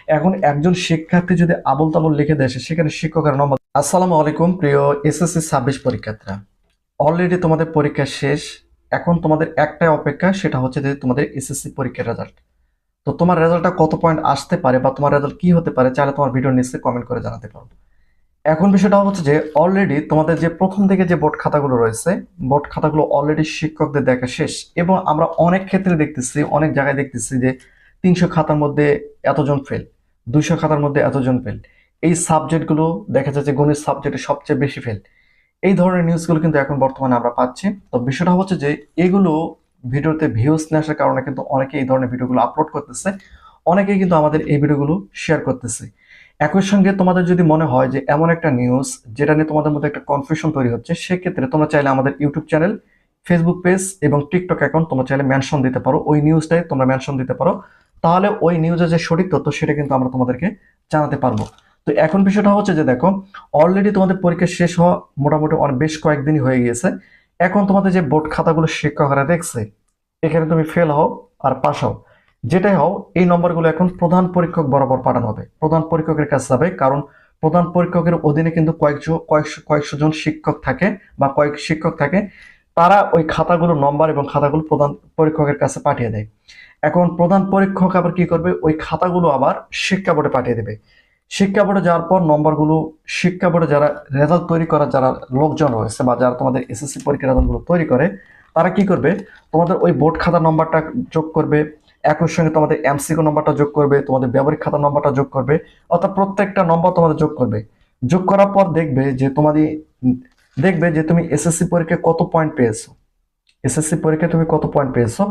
এখন একজন শিক্ষার্থী যদি আবোল তাবোল লিখে দেয় সেখানে শিক্ষকের নম্বর। আসসালামু আলাইকুম প্রিয় এসএসসি 26 পরীক্ষার্থীরা, অলরেডি তোমাদের পরীক্ষা শেষ। এখন তোমাদের একটাই অপেক্ষা, সেটা হচ্ছে যে তোমাদের এসএসসি পরীক্ষার রেজাল্ট। তো তোমার রেজাল্টটা কত পয়েন্ট আসতে পারে বা তোমার রেজাল্ট কি হতে পারে, চাইলে তোমার ভিডিওর নিচে কমেন্ট করে জানাতে পারো। এখন বিষয়টা হচ্ছে যে অলরেডি তোমাদের যে প্রথম দিকে যে বোর্ড খাতাগুলো রয়েছে, বোর্ড খাতাগুলো অলরেডি শিক্ষকদের দেখা শেষ। এবং আমরা অনেক ক্ষেত্রে দেখতেছি, অনেক জায়গায় দেখতেছি যে 300 খাতার মধ্যে এতজন ফেল, 200 খাতার মধ্যে এতজন ফেল। এই সাবজেক্টগুলো দেখা যাচ্ছে গণিত সাবজেক্টে সবচেয়ে বেশি ফেল। এই ধরনের নিউজগুলো কিন্তু এখন বর্তমানে আমরা পাচ্ছি। তো বিষয়টা হচ্ছে যে এগুলো ভিডিওতে ভিউজ না আসার কারণে কিন্তু অনেকে এই ধরনের ভিডিওগুলো আপলোড করতেছে, অনেকেই কিন্তু আমাদের এই ভিডিওগুলো শেয়ার করতেছে। একই সঙ্গে তোমাদের যদি মনে হয় যে এমন একটা নিউজ যেটা নিয়ে তোমাদের মধ্যে একটা কনফিউশন তৈরি হচ্ছে, সেক্ষেত্রে তোমরা চাইলে আমাদের ইউটিউব চ্যানেল, ফেসবুক পেজ এবং টিকটক অ্যাকাউন্ট তোমরা চাইলে মেনশন দিতে পারো, ওই নিউজটাই তোমরা মেনশন দিতে পারো। তাহলে ওই নিউজের যে সঠিক তথ্য সেটা কিন্তু আমরা তোমাদেরকে জানাতে পারবো। তো এখন বিষয়টা হচ্ছে যে দেখো, অলরেডি তোমাদের পরীক্ষা শেষ হওয়া মোটামুটি অনেক বেশ কয়েকদিনই হয়ে গিয়েছে। এখন তোমাদের যে বোর্ড খাতাগুলো শিক্ষকরা দেখছে, এখানে তুমি ফেল হও আর পাস হও, যেটাই হও, এই নম্বরগুলো এখন প্রধান পরীক্ষক বরাবর পাঠানো হবে, প্রধান পরীক্ষকের কাছে যাবে। কারণ প্রধান পরীক্ষকের অধীনে কিন্তু কয়েকশো জন শিক্ষক থাকে বা কয়েক শিক্ষক থাকে। তারা ওই খাতাগুলো নম্বর এবং খাতাগুলো প্রধান পরীক্ষকের কাছে পাঠিয়ে দেয়। এখন প্রধান পরীক্ষক আবার কি করবে, ওই খাতাগুলো আবার শিক্ষা বোর্ডে পাঠিয়ে দেবে। শিক্ষা বোর্ডে যাওয়ার পর নম্বরগুলো শিক্ষা বোর্ডে যারা রেজাল্ট তৈরি করার যারা লোকজন রয়েছে বা যারা তোমাদের এসএসসি পরীক্ষার রেজাল্টগুলো তৈরি করে, তারা কি করবে, তোমাদের ওই বোর্ড খাতার নম্বরটা যোগ করবে, একই সঙ্গে তোমাদের এমসিকিউ নম্বরটা যোগ করবে, তোমাদের ব্যবহারিক খাতার নম্বরটা যোগ করবে। অর্থাৎ প্রত্যেকটা নম্বর তোমাদের যোগ করবে। যোগ করার পর দেখবে যে তুমি এসএসসি পরীক্ষায় কত পয়েন্ট পেয়েছো, এসএসসি পরীক্ষায় তুমি কত পয়েন্ট পেয়েছো,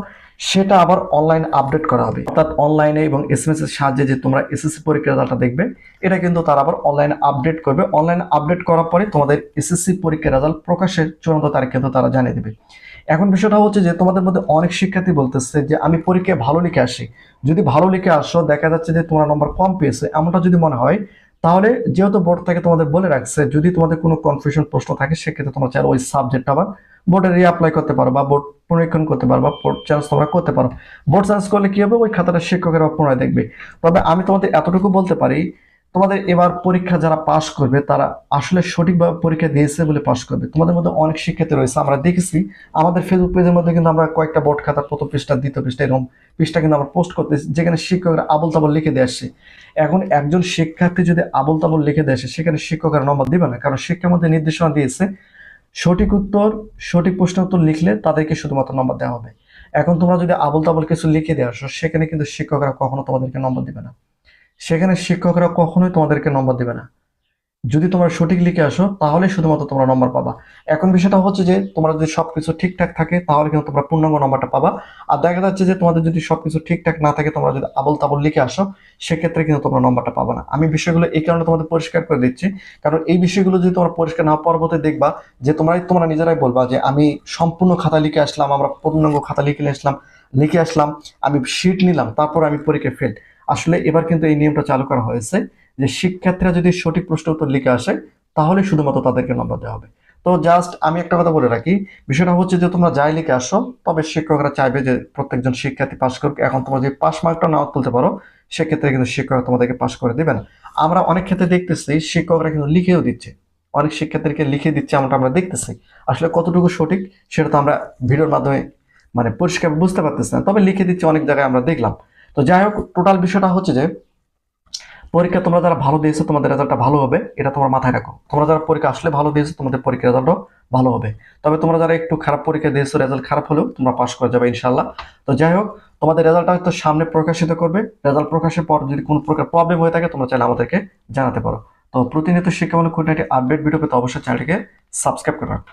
সেটা আবার অনলাইন আপডেট করা হবে। অর্থাৎ অনলাইনে এবং এসএমএস এর সাহায্যে যে তোমরা এসএসসি পরীক্ষার রেজাল্টটা দেখবে, এটা কিন্তু তারা আবার অনলাইনে আপডেট করবে। অনলাইনে আপডেট করার পরে তোমাদের এসএসসি পরীক্ষার রেজাল্ট প্রকাশের চূড়ান্ত তারিখ কিন্তু তারা জানিয়ে দেবে। এখন বিষয়টা হচ্ছে যে তোমাদের মধ্যে অনেক শিক্ষার্থী বলতেছে যে আমি পরীক্ষায় ভালো লিখে আসি। যদি ভালো লিখে আসো, দেখা যাচ্ছে যে তোমার নম্বর কম পেয়েছে, এমনটা যদি মনে হয়, তাহলে যেহেতু বোর্ড থেকে তোমাদের বলে রাখছে, যদি তোমাদের কোনো কনফিউশন প্রশ্ন থাকে সেক্ষেত্রে তোমরা চাইলে ওই সাবজেক্ট আবার বোর্ডে রিঅ্যাপ্লাই করতে পারো বা বোর্ড পুনরীক্ষণ করতে পারো বা বোর্ড চেঞ্জ তোমরা করতে পারো। বোর্ড চেঞ্জ করলে কি হবে, ওই খাতাটা শিক্ষকেরা পুনরায় দেখবে। তবে আমি তোমাদের এতটুকু বলতে পারি, তোমাদের এবার পরীক্ষা যারা পাশ করবে তারা আসলে সঠিকভাবে পরীক্ষা দিয়েছে বলে পাশ করবে। তোমাদের মধ্যে অনেক শিক্ষার্থী রয়েছে, আমরা দেখেছি আমাদের ফেসবুক পেজের মধ্যে কিন্তু আমরা কয়েকটা বোর্ড খাতার প্রথম পৃষ্ঠা, দ্বিতীয় পৃষ্ঠা, এরকম পৃষ্ঠা কিন্তু আমরা পোস্ট করতেছি, যেখানে শিক্ষকরা আবোল তাবোল লিখে দিয়ে আসছে। এখন একজন শিক্ষার্থী যদি আবোল তাবোল লিখে দিয়ে আসে, সেখানে শিক্ষকের নম্বর দিবে না, কারণ শিক্ষার মধ্যে নির্দেশনা দিয়েছে সঠিক প্রশ্ন উত্তর লিখলে তাদেরকে শুধুমাত্র নম্বর দেওয়া হবে। এখন তোমরা যদি আবোল তাবোল কিছু লিখে দিয়ে আসো, সেখানে কিন্তু শিক্ষকরা কখনো তোমাদেরকে নম্বর দিবে না, সেখানে শিক্ষকরা কখনোই তোমাদেরকে নম্বর দিবে না। যদি তোমরা সঠিক লিখে আসো তাহলে শুধুমাত্র তোমরা নম্বর পাবা। এখন বিষয়টা হচ্ছে যে তোমরা যদি সবকিছু ঠিকঠাক থাকে তাহলে কিন্তু তোমরা পূর্ণাঙ্গ নম্বরটা পাবা। আর দেখা যাচ্ছে যে তোমাদের যদি সবকিছু ঠিকঠাক না থাকে, তোমরা যদি আবোল তাবোল লিখে আসো, সেক্ষেত্রে কিন্তু তোমরা নম্বরটা পাবা না। আমি বিষয়গুলো এই কারণে তোমাদের পরিষ্কার করে দিচ্ছি, কারণ এই বিষয়গুলো যদি তোমরা পরিষ্কার না হওয়ার পরবর্তী দেখবা যে তোমরা নিজেরাই বলবা যে আমি সম্পূর্ণ খাতা লিখে আসলাম, আমরা পূর্ণাঙ্গ খাতা লিখে আসলাম, আমি শিট নিলাম, তারপর আমি পরীক্ষায় ফেল। আসলে এবার কিন্তু এই নিয়মটা চালু করা হয়েছে যে শিক্ষার্থীরা যদি সঠিক প্রশ্ন উত্তর লিখে আসে তাহলে শুধুমাত্র তাদেরকে নম্বর দেওয়া হবে। তো জাস্ট আমি একটা কথা বলে রাখি, বিষয়টা হচ্ছে যে তোমরা যাই লিখে আসো, তবে শিক্ষকরা চাইবে যে প্রত্যেকজন শিক্ষার্থী পাস করুক। এখন তোমরা যদি পাস মার্কটা নাও তুলতে পারো, সেক্ষেত্রে কিন্তু শিক্ষকরা তোমাদেরকে পাস করে দেবে না। আমরা অনেক ক্ষেত্রে দেখতেছি শিক্ষকরা কিন্তু লিখেও দিচ্ছে, অনেক শিক্ষার্থীকে লিখে দিচ্ছে, এমনটা আমরা দেখতেছি। আসলে কতটুকু সঠিক সেটা তো আমরা ভিডিওর মাধ্যমে পরিষ্কার বুঝতে পারতেছি না, তবে লিখে দিচ্ছে অনেক জায়গায় আমরা দেখলাম। তো যাই হোক, টোটাল বিষয়টা হচ্ছে যে পরীক্ষা তোমরা যারা ভালো দিয়েছো তোমাদের রেজাল্টটা ভালো হবে, এটা তোমরা মাথায় রাখো। তোমরা যারা পরীক্ষা আসলে ভালো দিয়েছো তোমাদের পরীক্ষার রেজাল্টও ভালো হবে। তবে তোমরা যারা একটু খারাপ পরীক্ষা দিয়েছো, রেজাল্ট খারাপ হলেও তোমরা পাস করে যাবে ইনশাল্লাহ। তো যাই হোক, তোমাদের রেজাল্টটা হয়তো সামনে প্রকাশিত করবে। রেজাল্ট প্রকাশের পর যদি কোনো প্রকার প্রবলেম হয়ে থাকে, তোমরা চাইলে আমাদেরকে জানাতে পারো। তো প্রতিনিয়ত শিক্ষামূলক খুঁটিনাটি আপডেট ভিডিও পেতে অবশ্যই চ্যানেলটিকে সাবস্ক্রাইব করে রাখো।